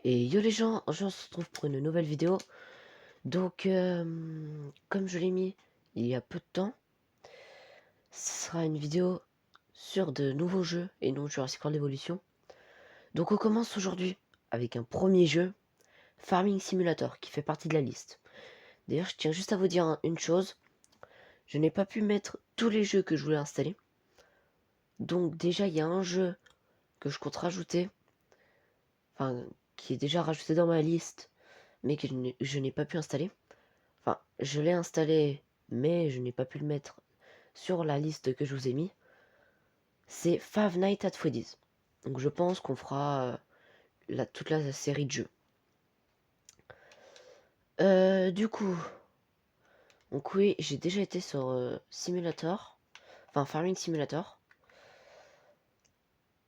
Et yo les gens, aujourd'hui on se retrouve pour une nouvelle vidéo. Donc comme je l'ai mis il y a peu de temps, ce sera une vidéo sur de nouveaux jeux et non Jurassic World Evolution. Donc on commence aujourd'hui avec un premier jeu, Farming Simulator, qui fait partie de la liste. D'ailleurs je tiens juste à vous dire une chose, je n'ai pas pu mettre tous les jeux que je voulais installer. Donc déjà il y a un jeu que je compte rajouter, enfin qui est déjà rajouté dans ma liste, mais que je n'ai pas pu installer. Enfin, je l'ai installé, mais je n'ai pas pu le mettre sur la liste que je vous ai mis. C'est Five Nights at Freddy's. Donc je pense qu'on fera toute la série de jeux. Du coup, donc oui, j'ai déjà été sur Simulator, enfin Farming Simulator.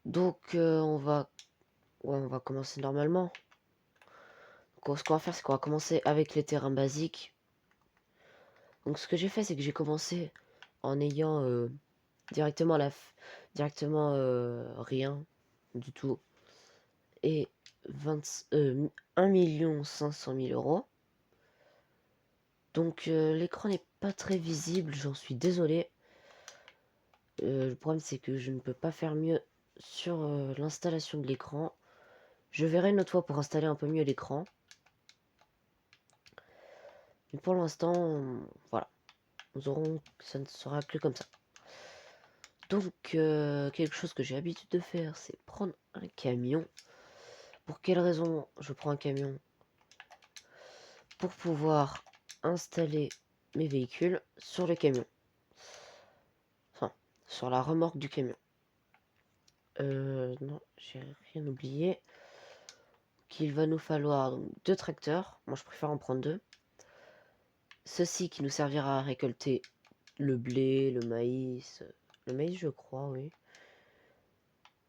Donc on va commencer normalement. Donc, ce qu'on va faire, c'est qu'on va commencer avec les terrains basiques. Donc ce que j'ai fait, c'est que j'ai commencé en ayant directement rien du tout et 1 500 000 euros. Donc l'écran n'est pas très visible, j'en suis désolé. Le problème c'est que je ne peux pas faire mieux sur l'installation de l'écran. Je verrai une autre fois pour installer un peu mieux l'écran. Mais pour l'instant, voilà. Ça ne sera que comme ça. Donc quelque chose que j'ai l'habitude de faire, c'est prendre un camion. Pour quelle raison je prends un camion? Pour pouvoir installer mes véhicules sur le camion. Enfin, sur la remorque du camion. Non, j'ai rien oublié. Qu'il va nous falloir donc 2 tracteurs. Moi, je préfère en prendre 2. Ceci qui nous servira à récolter le blé, le maïs. Le maïs, je crois, oui.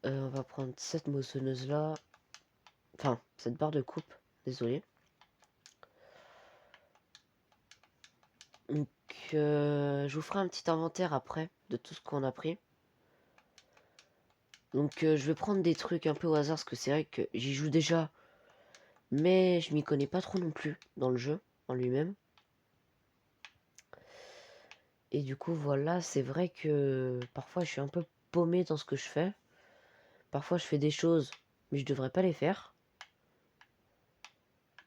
On va prendre cette moissonneuse-là. Enfin, cette barre de coupe. Désolé. Donc, je vous ferai un petit inventaire après de tout ce qu'on a pris. Donc, je vais prendre des trucs un peu au hasard parce que c'est vrai que j'y joue déjà. Mais je m'y connais pas trop non plus dans le jeu en lui-même. Et du coup, voilà, c'est vrai que parfois je suis un peu paumé dans ce que je fais. Parfois je fais des choses, mais je devrais pas les faire.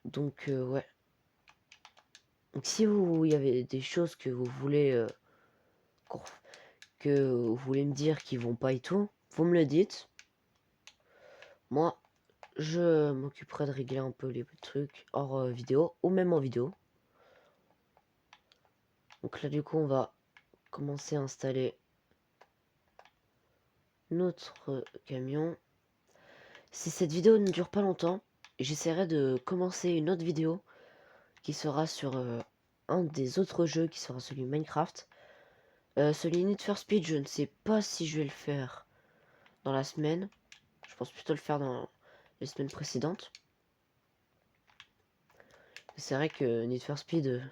Donc, ouais. Donc, si il y avait des choses que vous voulez, que vous voulez me dire qui vont pas et tout, vous me le dites. Moi, je m'occuperai de régler un peu les trucs hors vidéo ou même en vidéo. Donc là, du coup, on va commencer à installer notre camion. Si cette vidéo ne dure pas longtemps, j'essaierai de commencer une autre vidéo qui sera sur un des autres jeux, qui sera celui Minecraft. Celui Need for Speed, je ne sais pas si je vais le faire dans la semaine. Je pense plutôt le faire dans les semaines précédentes. C'est vrai que Need for Speed...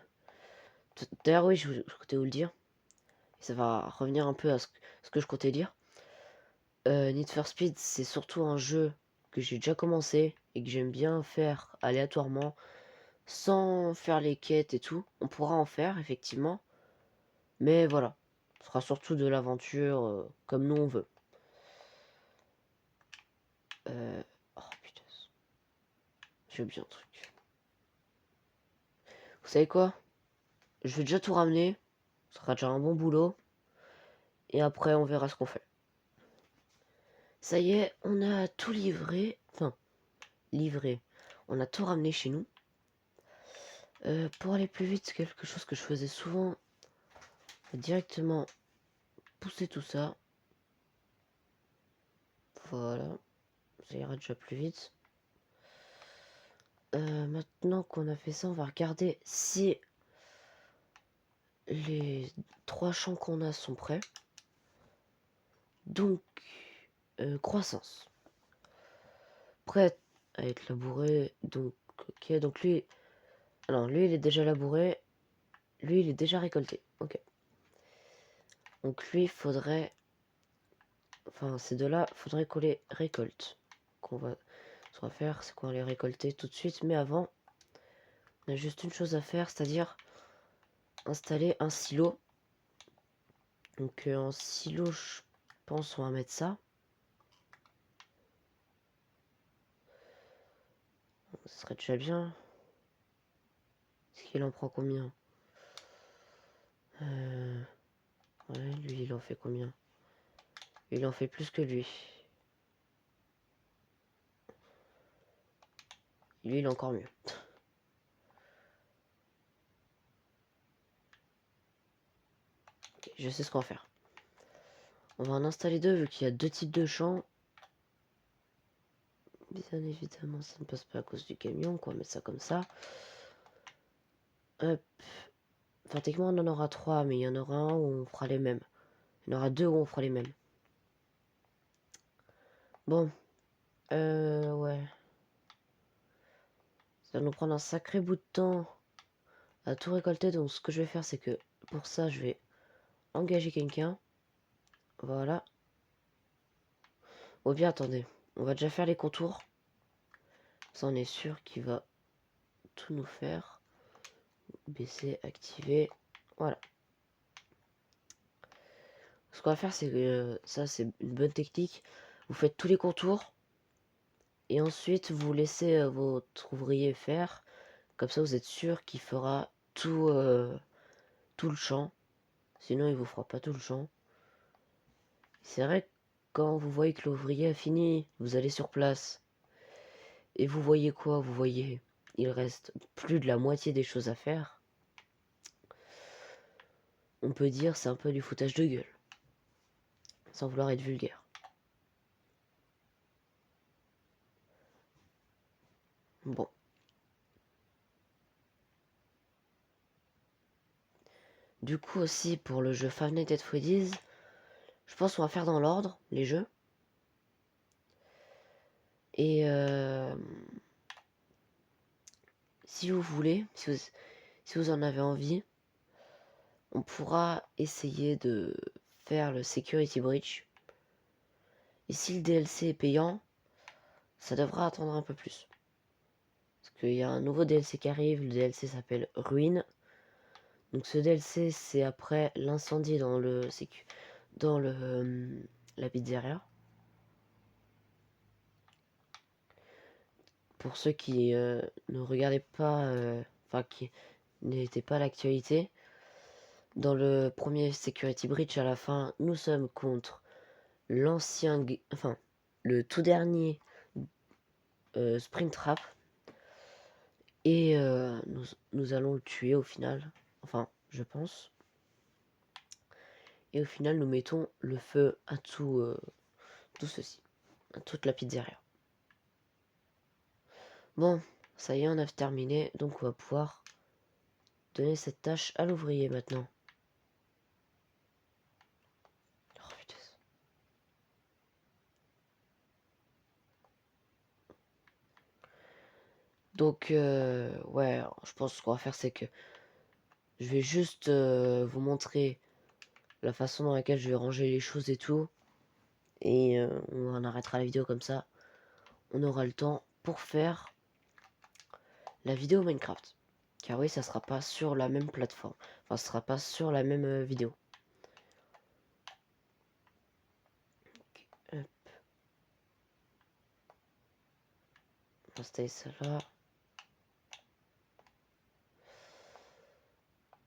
D'ailleurs oui, je comptais vous le dire. Et ça va revenir un peu à ce que je comptais dire. Need for Speed, c'est surtout un jeu que j'ai déjà commencé et que j'aime bien faire aléatoirement, sans faire les quêtes et tout. On pourra en faire, effectivement. Mais voilà, ce sera surtout de l'aventure comme nous on veut. Oh putain, j'ai oublié un truc. Vous savez quoi? Je vais déjà tout ramener. Ce sera déjà un bon boulot. Et après, on verra ce qu'on fait. Ça y est, on a tout livré. Enfin, livré. On a tout ramené chez nous. Pour aller plus vite, quelque chose que je faisais souvent. Directement pousser tout ça. Voilà. Ça ira déjà plus vite. Maintenant qu'on a fait ça, on va regarder si les 3 champs qu'on a sont prêts. Donc, croissance. Prêt à être labouré. Donc, ok. Donc lui... Alors, lui, il est déjà labouré. Lui, il est déjà récolté. Ok. Donc lui, il faudrait... Enfin, ces deux-là, faudrait qu'on les récolte. Qu'on va Ce qu'on va faire, c'est qu'on va les récolter tout de suite. Mais avant, on a juste une chose à faire, c'est-à-dire installer un silo. Donc en silo, je pense on va mettre ça. Ce serait déjà bien. Est-ce qu'il en prend combien? Ouais, lui, il en fait combien? Il en fait plus que lui. Lui, il est encore mieux. Okay, je sais ce qu'on va faire. On va en installer deux, vu qu'il y a deux types de champs. Bien évidemment, ça ne passe pas à cause du camion, quoi. Mettre ça comme ça. Hop. Enfin, techniquement, on en aura trois, mais il y en aura un où on fera les mêmes. Il y en aura deux où on fera les mêmes. Bon. Ouais. Ça va nous prendre un sacré bout de temps à tout récolter. Donc, ce que je vais faire, c'est que pour ça, je vais engager quelqu'un. Voilà. Oh bien, attendez. On va déjà faire les contours. Ça, on est sûr qu'il va tout nous faire. Baisser, activer. Voilà. Ce qu'on va faire, c'est que ça, c'est une bonne technique. Vous faites tous les contours. Et ensuite, vous laissez votre ouvrier faire. Comme ça, vous êtes sûr qu'il fera tout, tout le champ. Sinon, il vous fera pas tout le champ. C'est vrai que quand vous voyez que l'ouvrier a fini, vous allez sur place. Et vous voyez quoi? Vous voyez, il reste plus de la moitié des choses à faire. On peut dire c'est un peu du foutage de gueule. Sans vouloir être vulgaire. Bon. Du coup aussi, pour le jeu Five Nights at Freddy's, je pense qu'on va faire dans l'ordre, les jeux. Et si vous voulez, si vous en avez envie, on pourra essayer de faire le Security Breach. Et si le DLC est payant, ça devra attendre un peu plus. Parce qu'il y a un nouveau DLC qui arrive, le DLC s'appelle Ruin. Donc ce DLC, c'est après l'incendie dans la pizzeria. Pour ceux qui ne regardaient pas, enfin qui n'étaient pas à l'actualité, dans le premier Security Breach à la fin, nous sommes contre l'ancien, enfin le tout dernier Springtrap, et nous allons le tuer au final, enfin je pense. Et au final, nous mettons le feu à tout ceci, à toute la pizzeria. Bon, ça y est, on a terminé, donc on va pouvoir donner cette tâche à l'ouvrier maintenant. Oh, putain. Donc, ouais, je pense qu'on va faire, c'est que je vais juste vous montrer la façon dans laquelle je vais ranger les choses et tout. Et on en arrêtera la vidéo comme ça. On aura le temps pour faire la vidéo Minecraft. Car oui, ça sera pas sur la même plateforme. Enfin, ça sera pas sur la même vidéo. Hop. On va installer ça là.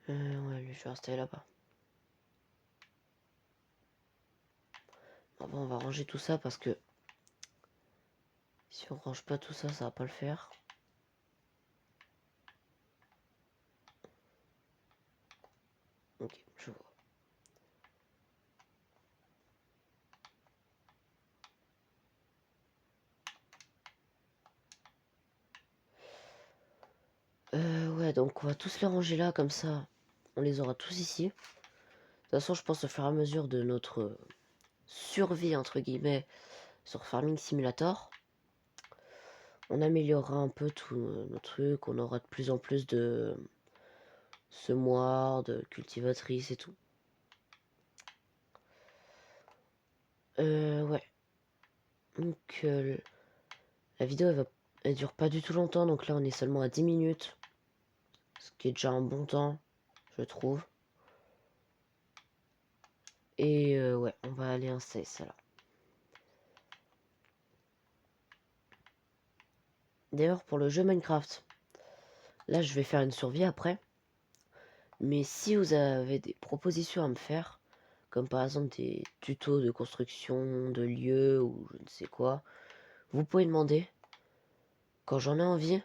Ouais, lui, je vais installer là-bas. Bon, on va ranger tout ça parce que si on range pas tout ça, ça va pas le faire. Ok, je vois. Ouais, donc on va tous les ranger là, comme ça, on les aura tous ici. De toute façon, je pense au fur et à mesure de notre survie, entre guillemets, sur Farming Simulator, on améliorera un peu tous nos trucs, on aura de plus en plus de semoirs, de cultivatrices et tout. Ouais. Donc La vidéo elle dure pas du tout longtemps, donc là on est seulement à 10 minutes. Ce qui est déjà un bon temps, je trouve. Et ouais, on va aller installer ça là. D'ailleurs pour le jeu Minecraft, là je vais faire une survie après. Mais si vous avez des propositions à me faire, comme par exemple des tutos de construction de lieux ou je ne sais quoi, vous pouvez demander. Quand j'en ai envie,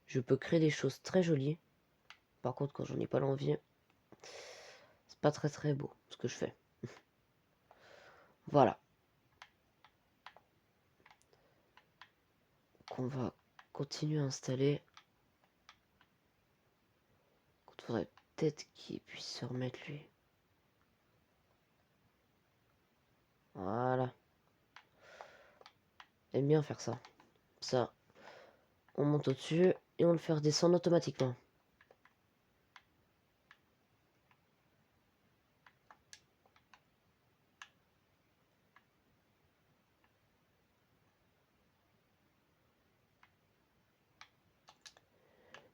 je peux créer des choses très jolies. Par contre, quand j'en ai pas l'envie, c'est pas très beau ce que je fais. Voilà. Qu'on va continuer à installer. Il faudrait peut-être qu'il puisse se remettre lui. Voilà. J'aime bien faire ça. Ça, on monte au-dessus et on le fait redescendre automatiquement.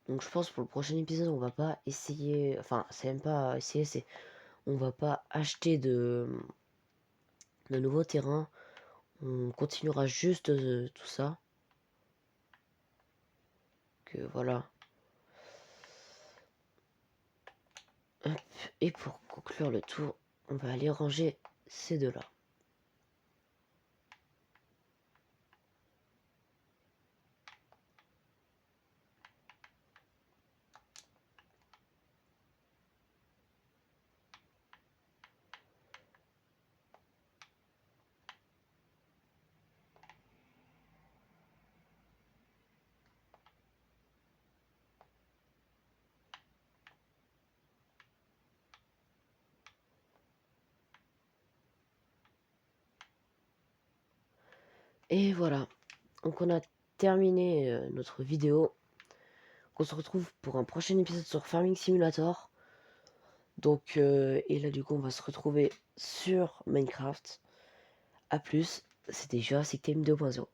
Donc je pense pour le prochain épisode, on va pas essayer... Enfin, c'est même pas essayer, c'est... On va pas acheter de nouveaux terrains. On continuera juste tout ça. Que voilà. Hop. Et pour conclure le tour, on va aller ranger ces deux-là. Et voilà. Donc on a terminé notre vidéo. On se retrouve pour un prochain épisode sur Farming Simulator. Donc, et là du coup on va se retrouver sur Minecraft. A plus, c'était Jurassic Time 2.0.